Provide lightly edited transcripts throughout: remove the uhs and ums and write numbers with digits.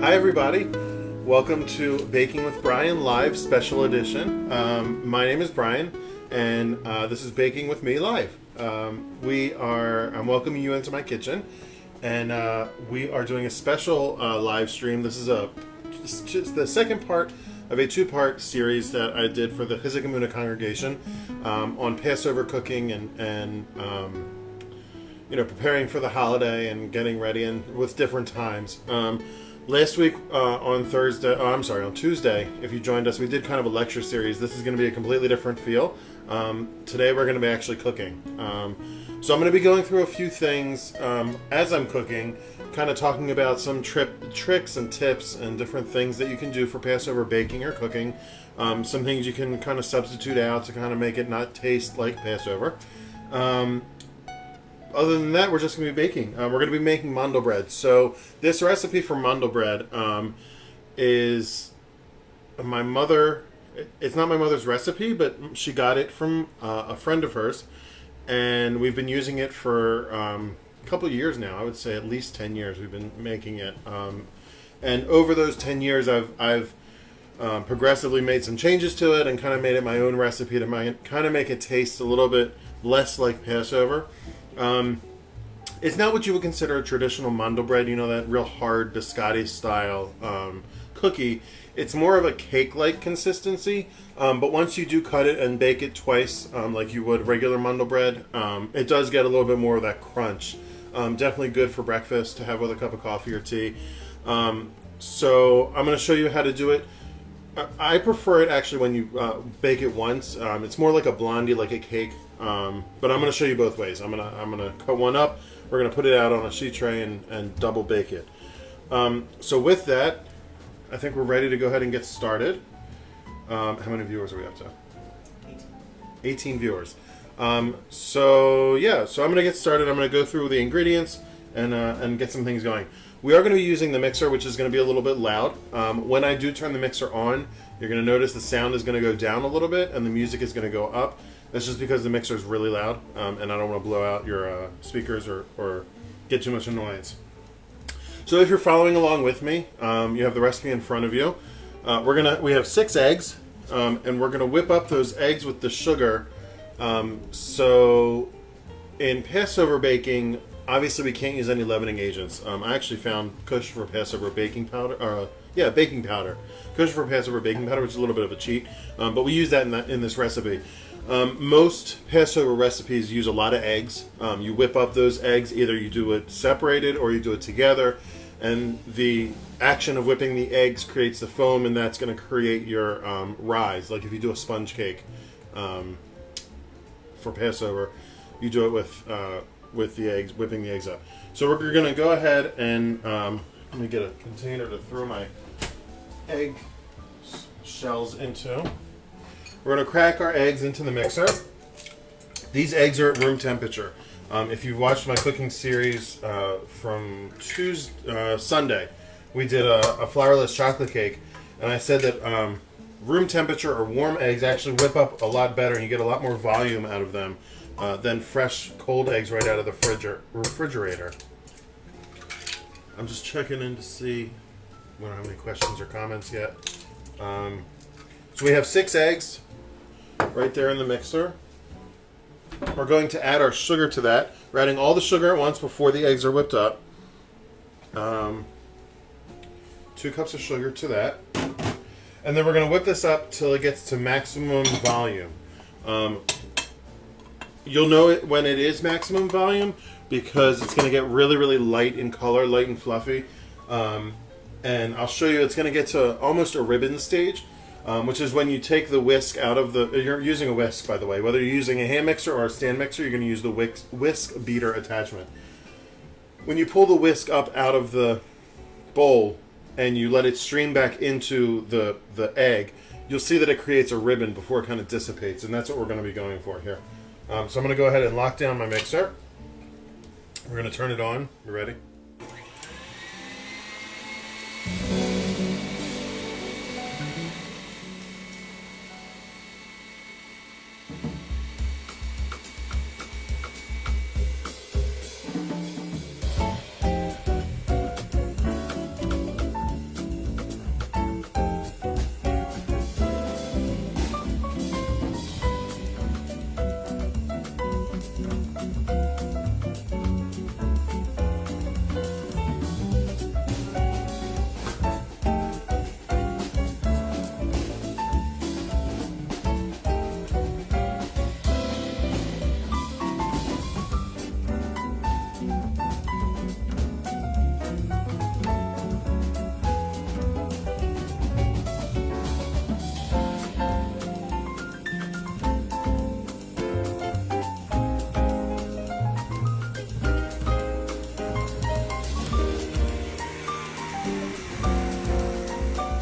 Hi everybody, welcome to Baking with Bryan Live Special Edition. My name is Bryan, and this is Baking with Me Live. I'm welcoming you into my kitchen, and we are doing a special live stream. This is the second part of a two-part series that I did for the Hizikamuna congregation on Passover cooking and preparing for the holiday and getting ready and with different times. Last week on Tuesday, if you joined us, we did kind of a lecture series. This is going to be a completely different feel. Today we're going to be actually cooking. So I'm going to be going through a few things as I'm cooking, kind of talking about some tricks and tips and different things that you can do for Passover baking or cooking. Some things you can kind of substitute out to kind of make it not taste like Passover. Other than that, we're just going to be baking. We're going to be making Mandel bread. So this recipe for Mandel bread is my mother. It's not my mother's recipe, but she got it from a friend of hers, and we've been using it for a couple of years now. I would say at least 10 years we've been making it. And over those 10 years, I've progressively made some changes to it and kind of made it my own recipe to kind of make it taste a little bit less like Passover. It's not what you would consider a traditional mandel bread, that real hard biscotti style cookie. It's more of a cake-like consistency, but once you do cut it and bake it twice, like you would regular mandel bread, it does get a little bit more of that crunch. Definitely good for breakfast to have with a cup of coffee or tea. So I'm going to show you how to do it. I prefer it actually when you bake it once. It's more like a blondie, like a cake. But I'm going to show you both ways. I'm gonna cut one up. We're going to put it out on a sheet tray and double bake it. So with that, I think we're ready to go ahead and get started. How many viewers are we up to? 18 viewers. So I'm going to get started. I'm going to go through the ingredients and get some things going. We are going to be using the mixer, which is going to be a little bit loud. When I do turn the mixer on, you're going to notice the sound is going to go down a little bit and the music is going to go up. That's just because the mixer is really loud, and I don't want to blow out your speakers or get too much annoyance. So if you're following along with me, you have the recipe in front of you. We have 6 eggs, and we're going to whip up those eggs with the sugar. So in Passover baking, obviously we can't use any leavening agents. I actually found kosher for Passover baking powder. Baking powder. Kosher for Passover baking powder, which is a little bit of a cheat, but we use that in this recipe. Most Passover recipes use a lot of eggs. You whip up those eggs. Either you do it separated or you do it together, and the action of whipping the eggs creates the foam, and that's going to create your rise. Like if you do a sponge cake for Passover, you do it with the eggs, whipping the eggs up. So we're going to go ahead and let me get a container to throw my egg shells into. We're going to crack our eggs into the mixer. These eggs are at room temperature. If you've watched my cooking series from Sunday, we did a flourless chocolate cake, and I said that room temperature or warm eggs actually whip up a lot better, and you get a lot more volume out of them than fresh, cold eggs right out of the refrigerator. I'm just checking in to see. We don't have any questions or comments yet. So we have 6 eggs right there in the mixer. We're going to add our sugar to that. We're adding all the sugar at once before the eggs are whipped up. 2 cups of sugar to that. And then we're going to whip this up till it gets to maximum volume. You'll know it when it is maximum volume because it's going to get really, really light in color, light and fluffy. And I'll show you, it's going to get to almost a ribbon stage. Which is when you take the whisk out of the... You're using a whisk, by the way. Whether you're using a hand mixer or a stand mixer, you're going to use the whisk beater attachment. When you pull the whisk up out of the bowl and you let it stream back into the egg, you'll see that it creates a ribbon before it kind of dissipates, and that's what we're going to be going for here. So I'm going to go ahead and lock down my mixer. We're going to turn it on. You ready?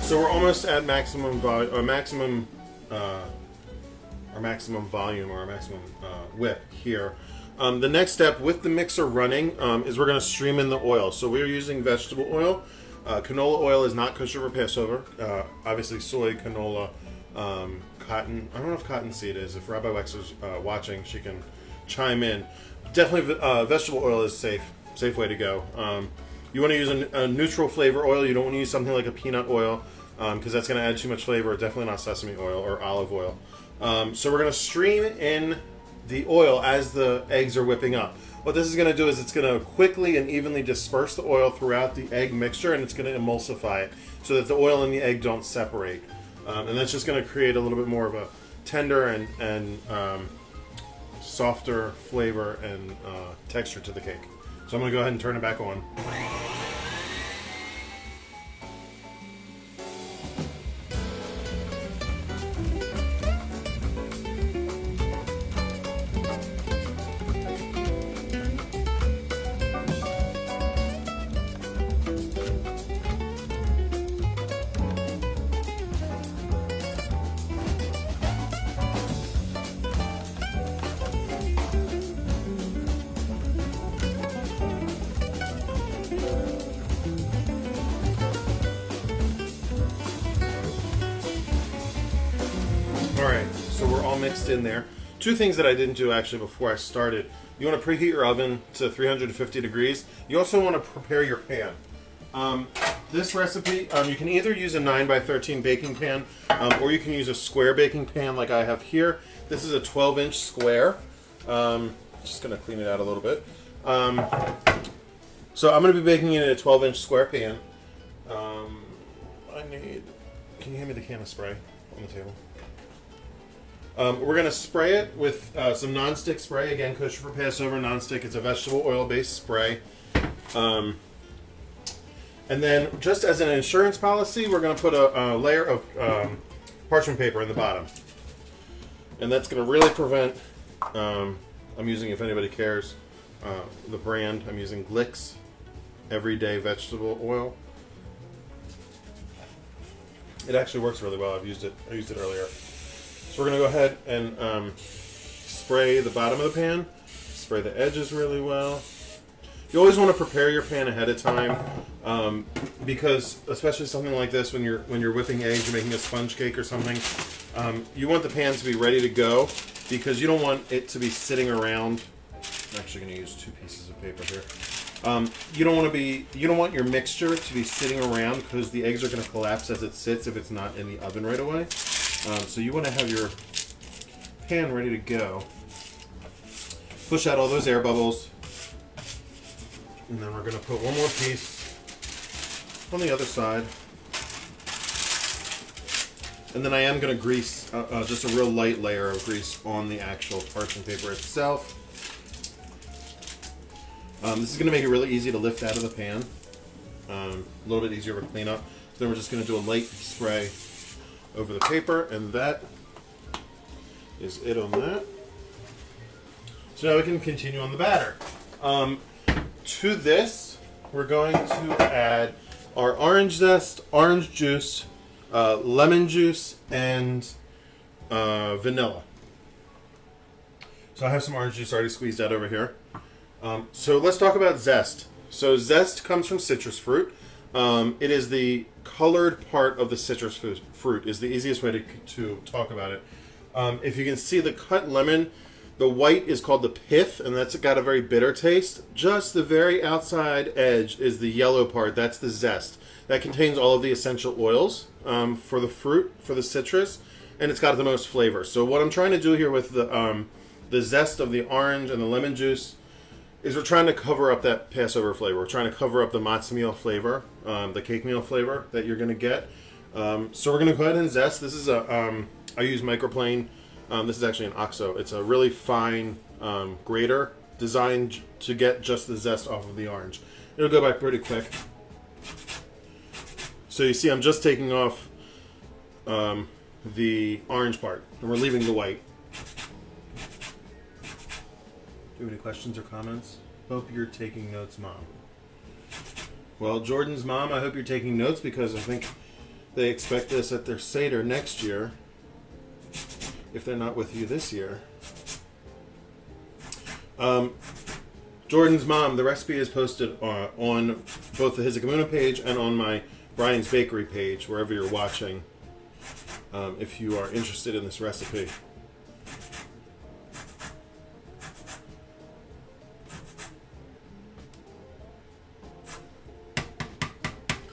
So we're almost at maximum volume, or maximum volume, or maximum whip here. The next step with the mixer running is we're going to stream in the oil. So we're using vegetable oil. Canola oil is not kosher for Passover. Obviously, soy, canola, cotton. I don't know if cottonseed is. If Rabbi Wex is watching, she can chime in. Definitely, vegetable oil is safe way to go. You want to use a neutral flavor oil. You don't want to use something like a peanut oil because that's going to add too much flavor. Definitely not sesame oil or olive oil. So we're going to stream in the oil as the eggs are whipping up. What this is going to do is it's going to quickly and evenly disperse the oil throughout the egg mixture, and it's going to emulsify it so that the oil and the egg don't separate. And that's just going to create a little bit more of a tender and softer flavor and texture to the cake. So I'm going to go ahead and turn it back on. Alright, so we're all mixed in there. Two things that I didn't do actually before I started. You want to preheat your oven to 350 degrees. You also want to prepare your pan. This recipe, you can either use a 9x13 baking pan, or you can use a square baking pan like I have here. This is a 12-inch square. Just going to clean it out a little bit. So I'm going to be baking it in a 12-inch square pan. Can you hand me the can of spray on the table? We're going to spray it with some non-stick spray. Again, kosher for Passover, non-stick. It's a vegetable oil-based spray. And then, just as an insurance policy, we're going to put a layer of parchment paper in the bottom. And that's going to really prevent, I'm using, if anybody cares, the brand. I'm using Glick's Everyday Vegetable Oil. It actually works really well. I used it earlier. So we're going to go ahead and spray the bottom of the pan, spray the edges really well. You always want to prepare your pan ahead of time, because especially something like this, when you're whipping eggs, you're making a sponge cake or something, you want the pan to be ready to go, because you don't want it to be sitting around. I'm actually going to use 2 pieces of paper here. You don't want your mixture to be sitting around, because the eggs are going to collapse as it sits if it's not in the oven right away. So you want to have your pan ready to go. Push out all those air bubbles. And then we're going to put one more piece on the other side. And then I am going to grease, just a real light layer of grease on the actual parchment paper itself. This is going to make it really easy to lift out of the pan. A little bit easier to clean up. Then we're just going to do a light spray over the paper, and that is it on that. So now we can continue on the batter. To this, we're going to add our orange zest, orange juice, lemon juice, and vanilla. So I have some orange juice already squeezed out over here. So let's talk about zest. So zest comes from citrus fruit. It is the colored part of the citrus fruit is the easiest way to talk about it. If you can see the cut lemon, the white is called the pith, and that's got a very bitter taste. Just the very outside edge is the yellow part. That's the zest. That contains all of the essential oils for the fruit, for the citrus, and it's got the most flavor. So what I'm trying to do here with the zest of the orange and the lemon juice is we're trying to cover up that Passover flavor. We're trying to cover up the matzah meal flavor, the cake meal flavor that you're going to get. So we're going to go ahead and zest. This is I use microplane. This is actually an OXO. It's a really fine grater designed to get just the zest off of the orange. It'll go by pretty quick. So you see I'm just taking off the orange part, and we're leaving the white. Do you have any questions or comments? Hope you're taking notes, Mom. Well, Jordan's mom, I hope you're taking notes, because I think they expect this at their Seder next year, if they're not with you this year. Jordan's mom, the recipe is posted on both the Hizikamuna page and on my Bryan's Bakery page, wherever you're watching, if you are interested in this recipe.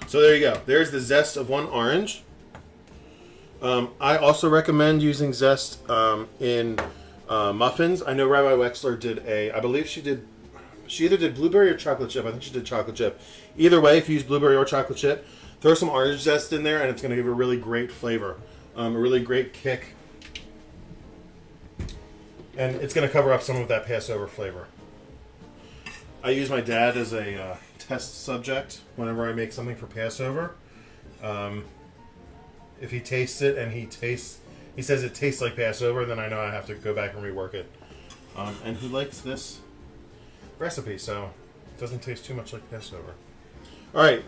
So there you go. There's the zest of one orange. I also recommend using zest in muffins. I know Rabbi Wexler did I believe she either did blueberry or chocolate chip. I think she did chocolate chip. Either way, if you use blueberry or chocolate chip, throw some orange zest in there, and it's going to give a really great flavor, a really great kick. And it's going to cover up some of that Passover flavor. I use my dad as a test subject whenever I make something for Passover. If he tastes it and he says it tastes like Passover, then I know I have to go back and rework it. And he likes this recipe, so it doesn't taste too much like Passover. All right,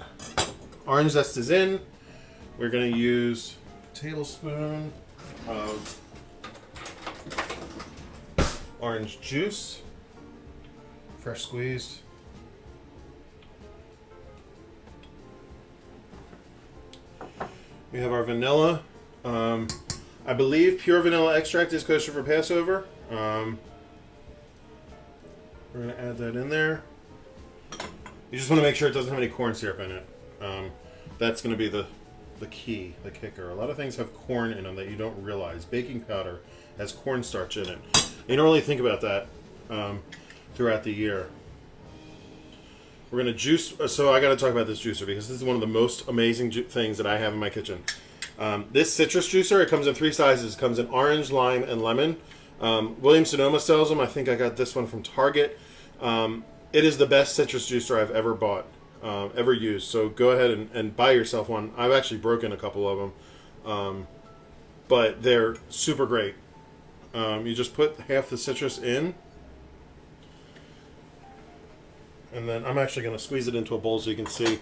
orange zest is in. We're going to use a tablespoon of orange juice, fresh squeezed. We have our vanilla. I I believe pure vanilla extract is kosher for Passover. We're going to add that in there. You just want to make sure it doesn't have any corn syrup in it. That's going to be the key, the kicker. A lot of things have corn in them that you don't realize. Baking powder has cornstarch in it. You don't really think about that throughout the year. We're going to juice. So I got to talk about this juicer because this is one of the most amazing things that I have in my kitchen. This citrus juicer, it comes in 3 sizes. It comes in orange, lime, and lemon. Williams-Sonoma sells them. I think I got this one from Target. It is the best citrus juicer I've ever bought, ever used. So go ahead and buy yourself one. I've actually broken a couple of them, but they're super great. You just put half the citrus in, and then I'm actually going to squeeze it into a bowl so you can see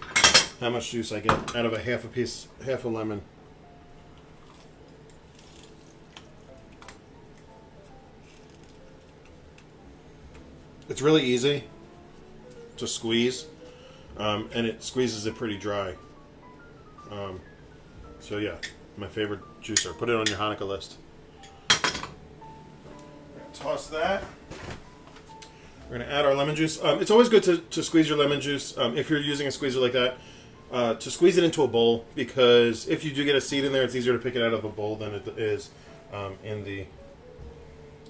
how much juice I get out of half a lemon. It's really easy to squeeze, and it squeezes it pretty dry. So yeah, my favorite juicer. Put it on your Hanukkah list. Toss that. We're going to add our lemon juice. It's always good to squeeze your lemon juice, if you're using a squeezer like that, to squeeze it into a bowl, because if you do get a seed in there, it's easier to pick it out of a bowl than it is in the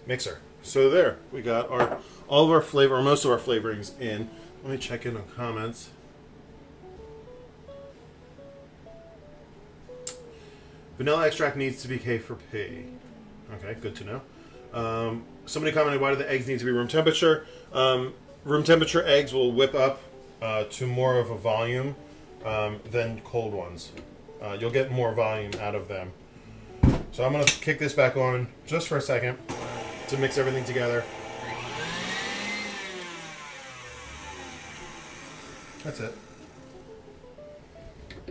mixer. So there, we got all of our flavor, or most of our flavorings in. Let me check in on comments. Vanilla extract needs to be K for P. Okay, good to know. Somebody commented, why do the eggs need to be room temperature? Room temperature eggs will whip up to more of a volume than cold ones. You'll get more volume out of them. So I'm going to kick this back on just for a second to mix everything together. That's it.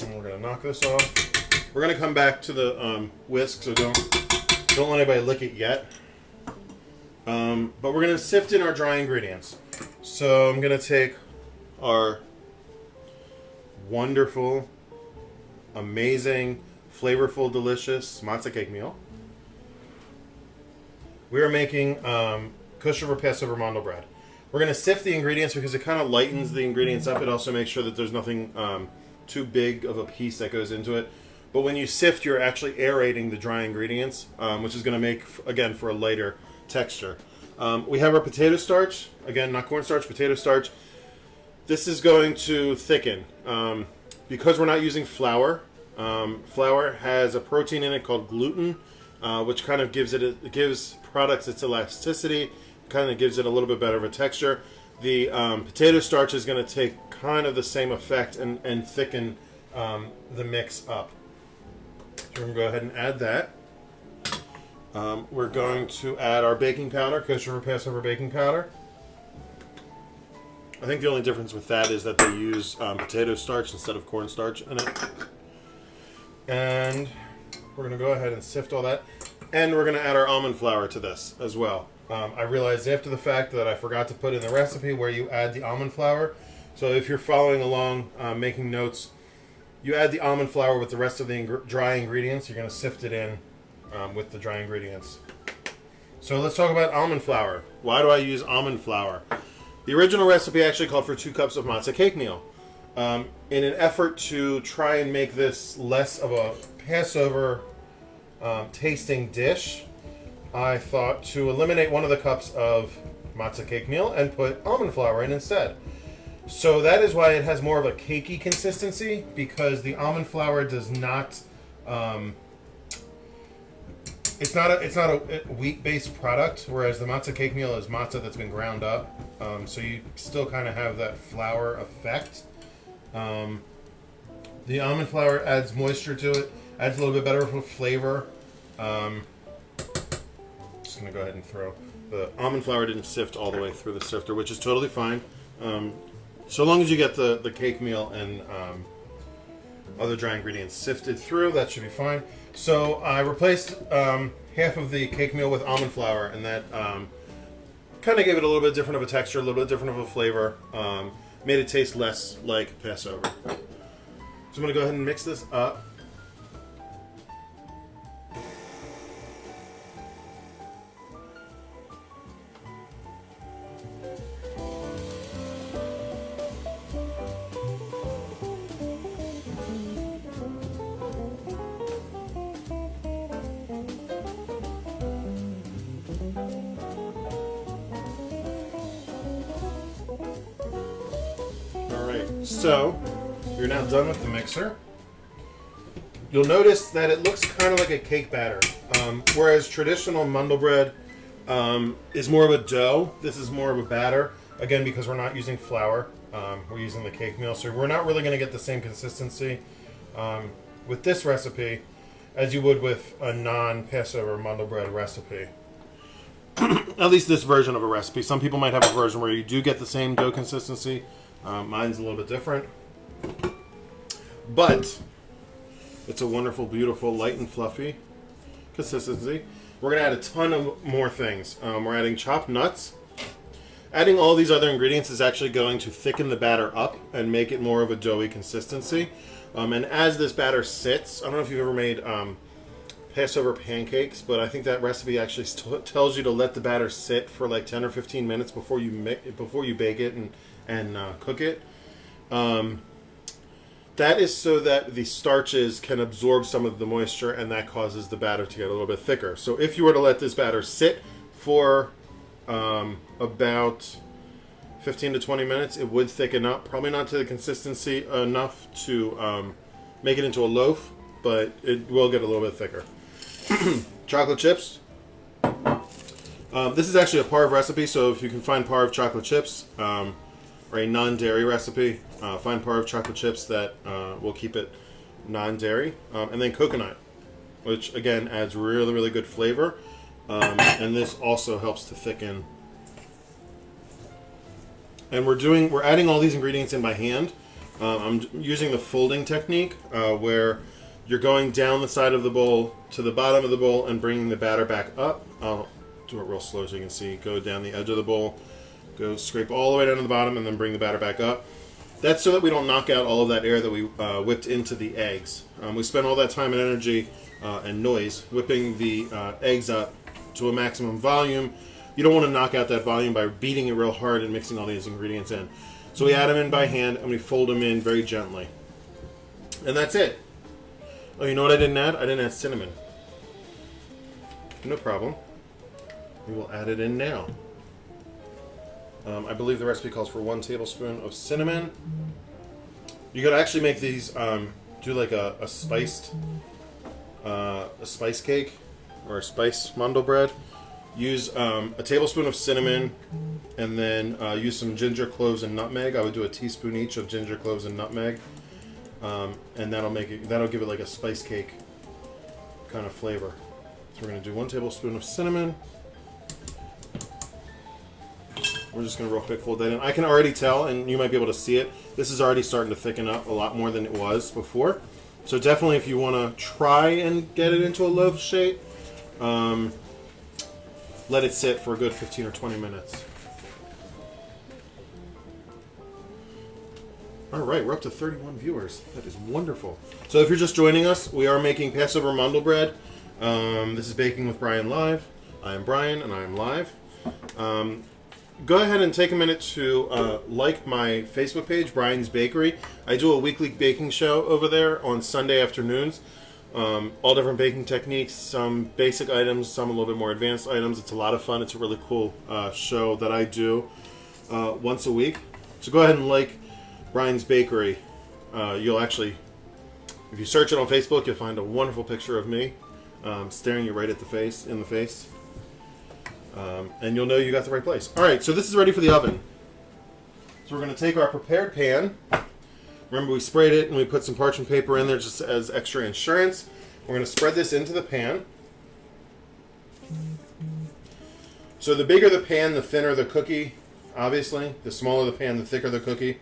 And we're going to knock this off. We're going to come back to the whisk, so don't let anybody lick it yet. But we're going to sift in our dry ingredients. So I'm going to take our wonderful, amazing, flavorful, delicious matzah cake meal. We are making kosher for Passover mandel bread. We're going to sift the ingredients because it kind of lightens the ingredients up. It also makes sure that there's nothing too big of a piece that goes into it. But when you sift, you're actually aerating the dry ingredients, which is going to make, again, for a lighter texture. We have our potato starch. Again, not cornstarch, potato starch. This is going to thicken. Because we're not using flour, flour has a protein in it called gluten, which kind of gives products its elasticity, kind of gives it a little bit better of a texture. The potato starch is going to take kind of the same effect and thicken the mix up. So we're going to go ahead and add that. We're going to add our baking powder, kosher for Passover baking powder. I think the only difference with that is that they use potato starch instead of cornstarch in it. And we're going to go ahead and sift all that. And we're going to add our almond flour to this as well. I realized after the fact that I forgot to put in the recipe where you add the almond flour. So if you're following along, making notes, you add the almond flour with the rest of the dry ingredients. You're going to sift it in with the dry ingredients. So let's talk about almond flour. Why do I use almond flour? The original recipe actually called for 2 cups of matzah cake meal. In an effort to try and make this less of a Passover tasting dish, I thought to eliminate one of the cups of matzah cake meal and put almond flour in instead. So that is why it has more of a cakey consistency, because the almond flour does not it's not a wheat-based product, whereas the matzah cake meal is matzah that's been ground up. So you still kind of have that flour effect. The almond flour adds moisture to it, adds a little bit better flavor. Just going to go ahead and throw. The almond flour didn't sift all the way through the sifter, which is totally fine. So long as you get the cake meal and other dry ingredients sifted through, that should be fine. So I replaced half of the cake meal with almond flour, and that kind of gave it a little bit different of a texture, a little bit different of a flavor, made it taste less like Passover. So I'm going to go ahead and mix this up. So, you're now done with the mixer. You'll notice that it looks kind of like a cake batter, whereas traditional Mandel bread is more of a dough. This is more of a batter, again, because we're not using flour. We're using the cake meal, so we're not really going to get the same consistency with this recipe as you would with a non-Passover Mandel bread recipe. At least this version of a recipe. Some people might have a version where you do get the same dough consistency. Mine's a little bit different. But it's a wonderful, beautiful, light and fluffy consistency. We're going to add a ton of more things. We're adding chopped nuts. Adding all these other ingredients is actually going to thicken the batter up and make it more of a doughy consistency. And as this batter sits, I don't know if you've ever made Passover pancakes, but I think that recipe actually tells you to let the batter sit for like 10 or 15 minutes before you bake it and cook it. That is so that the starches can absorb some of the moisture, and that causes the batter to get a little bit thicker. So if you were to let this batter sit for about 15 to 20 minutes, it would thicken up. Probably not to the consistency enough to make it into a loaf, but it will get a little bit thicker. Chocolate chips. This is actually a parve recipe, so if you can find parve chocolate chips, or a non-dairy recipe, find parve chocolate chips that will keep it non-dairy. And then coconut, which again adds really, really good flavor. And this also helps to thicken. And we're adding all these ingredients in by hand. I'm using the folding technique where you're going down the side of the bowl to the bottom of the bowl and bringing the batter back up. I'll do it real slow so you can see. Go down the edge of the bowl, go scrape all the way down to the bottom, and then bring the batter back up. That's so that we don't knock out all of that air that we whipped into the eggs. We spent all that time and energy and noise whipping the eggs up to a maximum volume. You don't want to knock out that volume by beating it real hard and mixing all these ingredients in. So we add them in by hand and we fold them in very gently. And that's it. Oh, you know what I didn't add? I didn't add cinnamon. No problem. We will add it in now. I believe the recipe calls for 1 tablespoon of cinnamon. You could actually make these, do like a spiced, a spice cake or a spice mandel bread. Use a tablespoon of cinnamon, and then use some ginger, cloves, and nutmeg. I would do a teaspoon each of ginger, cloves, and nutmeg, and that'll give it like a spice cake kind of flavor. So we're gonna do 1 tablespoon of cinnamon. We're just gonna real quick fold that in. I can already tell, and you might be able to see it, this is already starting to thicken up a lot more than it was before. So definitely, if you want to try and get it into a loaf shape, let it sit for a good 15 or 20 minutes. All right, we're up to 31 viewers. That is wonderful. So if you're just joining us, we are making Passover mandel bread. This is Baking with Bryan Live. I am Bryan, and I am live. Go ahead and take a minute to like my Facebook page, Bryan's Bakery. I do a weekly baking show over there on Sunday afternoons. All different baking techniques, some basic items, some a little bit more advanced items. It's a lot of fun. It's a really cool show that I do once a week. So go ahead and like Bryan's Bakery. You'll actually, if you search it on Facebook, you'll find a wonderful picture of me staring you right at the face, in the face. And you'll know you got the right place. All right, so this is ready for the oven. So we're going to take our prepared pan. Remember, we sprayed it and we put some parchment paper in there just as extra insurance. We're going to spread this into the pan. So the bigger the pan, the thinner the cookie, obviously. The smaller the pan, the thicker the cookie.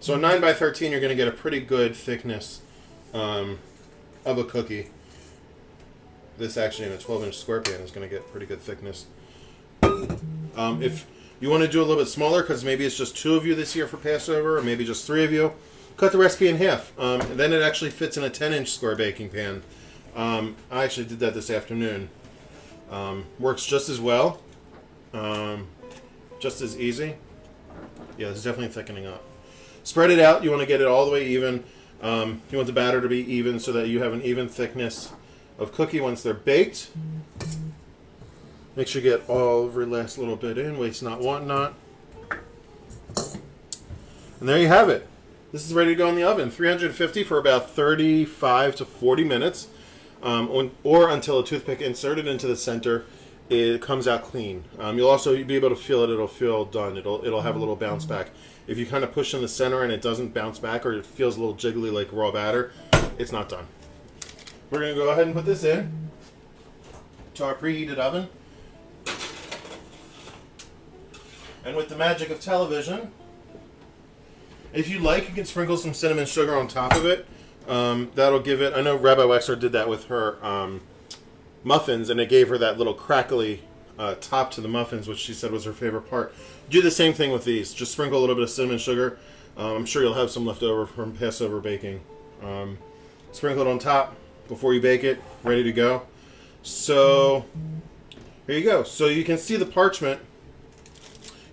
So a 9 by 13, you're going to get a pretty good thickness of a cookie. This actually in a 12-inch square pan is going to get pretty good thickness. If you want to do a little bit smaller, because maybe it's just 2 of you this year for Passover, or maybe just 3 of you, cut the recipe in half. Then it actually fits in a 10-inch square baking pan. I actually did that this afternoon. Works just as well. Just as easy. Yeah, this is definitely thickening up. Spread it out. You want to get it all the way even. You want the batter to be even so that you have an even thickness of cookie once they're baked. Make sure you get all every last little bit in. Waste not, want not. And there you have it. This is ready to go in the oven. 350 for about 35 to 40 minutes, or until a toothpick inserted into the center, it comes out clean. You'll also be able to feel it. It'll feel done. It'll have a little bounce back. If you kind of push in the center and it doesn't bounce back, or it feels a little jiggly like raw batter, it's not done. We're going to go ahead and put this in to our preheated oven. And with the magic of television, if you like, you can sprinkle some cinnamon sugar on top of it. That'll give it... I know Rabbi Wexler did that with her muffins, and it gave her that little crackly top to the muffins, which she said was her favorite part. Do the same thing with these. Just sprinkle a little bit of cinnamon sugar. I'm sure you'll have some left over from Passover baking. Sprinkle it on top before you bake it. Ready to go. So, here you go. So you can see the parchment.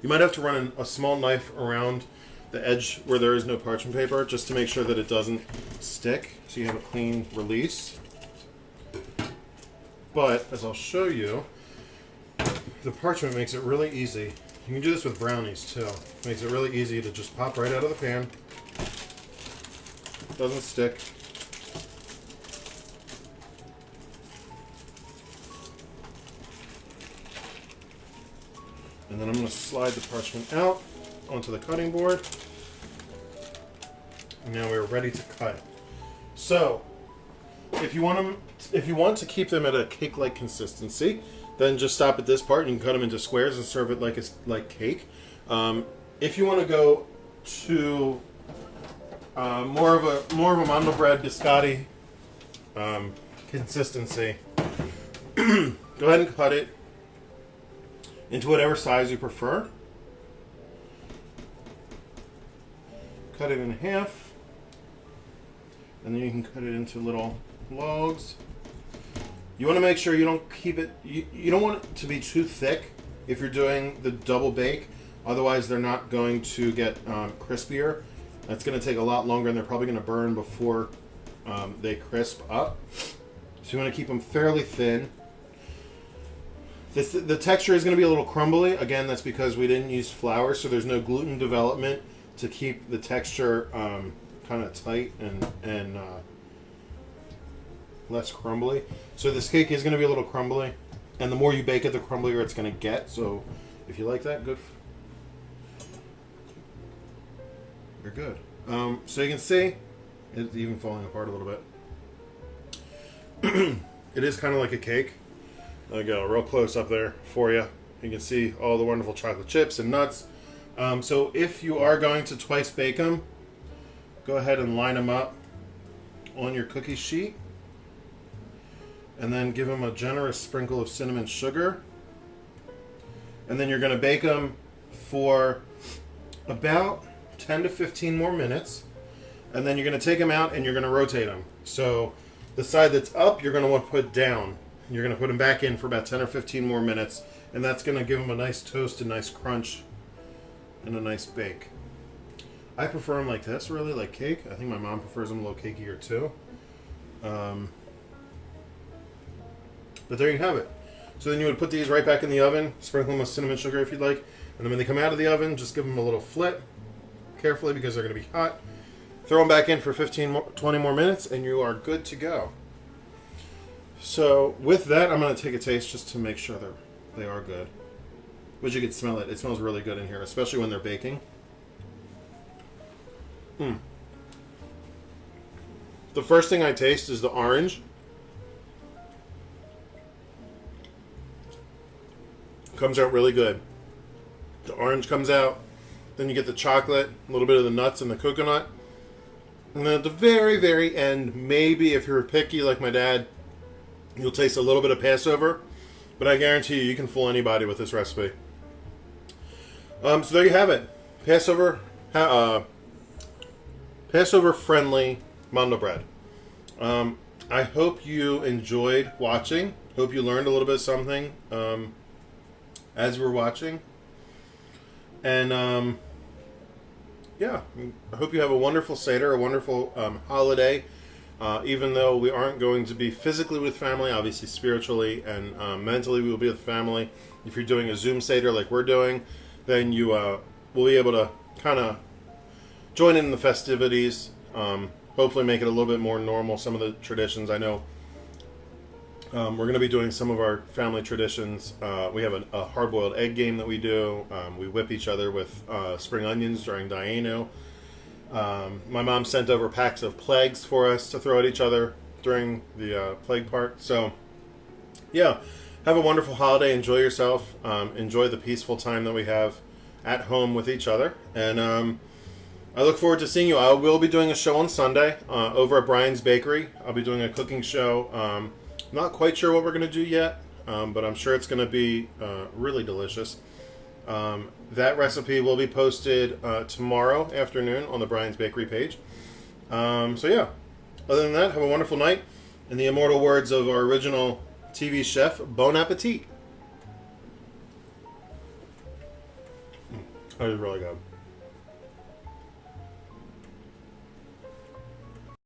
You might have to run a small knife around the edge where there is no parchment paper, just to make sure that it doesn't stick, so you have a clean release. But, as I'll show you, the parchment makes it really easy. You can do this with brownies, too. It makes it really easy to just pop right out of the pan. Doesn't stick. And then I'm going to slide the parchment out onto the cutting board. And now we're ready to cut. So, if you want to keep them at a cake-like consistency, then just stop at this part and you can cut them into squares and serve it like cake. If you want to go to more of a Mandel bread biscotti consistency, go ahead and cut it into whatever size you prefer. Cut it in half, and then you can cut it into little logs. You want to make sure you don't keep it, you don't want it to be too thick if you're doing the double bake, otherwise they're not going to get crispier. That's going to take a lot longer, and they're probably going to burn before they crisp up. So you want to keep them fairly thin. The texture is going to be a little crumbly. Again, that's because we didn't use flour, so there's no gluten development to keep the texture kind of tight and less crumbly. So this cake is going to be a little crumbly, and the more you bake it, the crumblier it's going to get. So if you like that, good. You're good. So you can see it's even falling apart a little bit. It is kind of like a cake. There you go, real close up there for you. You can see all the wonderful chocolate chips and nuts. So if you are going to twice bake them, go ahead and line them up on your cookie sheet, and then give them a generous sprinkle of cinnamon sugar. And then you're going to bake them for about 10 to 15 more minutes. And then you're going to take them out and you're going to rotate them. So the side that's up, you're going to want to put down. You're going to put them back in for about 10 or 15 more minutes, and that's going to give them a nice toast, a nice crunch, and a nice bake. I prefer them like this, really, like cake. I think my mom prefers them a little cakier too. But there you have it. So then you would put these right back in the oven, sprinkle them with cinnamon sugar if you'd like, and then when they come out of the oven, just give them a little flit, carefully because they're going to be hot. Throw them back in for 20 more minutes, and you are good to go. So with that, I'm going to take a taste just to make sure they are good. But you can smell it. It smells really good in here, especially when they're baking. The first thing I taste is the orange. Comes out really good. The orange comes out. Then you get the chocolate, a little bit of the nuts and the coconut. And then at the very, very end, maybe if you're picky like my dad, you'll taste a little bit of Passover, but I guarantee you can fool anybody with this recipe. So there you have it. Passover friendly Mandel bread. I hope you enjoyed watching. Hope you learned a little bit of something as you were watching. And yeah, I hope you have a wonderful Seder, a wonderful holiday. Even though we aren't going to be physically with family, obviously spiritually and mentally we will be with family. If you're doing a Zoom Seder like we're doing, then you will be able to kind of join in the festivities. Hopefully make it a little bit more normal. Some of the traditions I know. We're going to be doing some of our family traditions. We have a hard-boiled egg game that we do. We whip each other with spring onions during Dayenu. My mom sent over packs of plagues for us to throw at each other during the plague part. So, yeah, have a wonderful holiday. Enjoy yourself. Enjoy the peaceful time that we have at home with each other. And I look forward to seeing you. I will be doing a show on Sunday over at Bryan's Bakery. I'll be doing a cooking show. Not quite sure what we're going to do yet, but I'm sure it's going to be really delicious. That recipe will be posted tomorrow afternoon on the Bryan's Bakery page. So yeah, other than that, have a wonderful night. In the immortal words of our original TV chef, bon appetit. That is really good.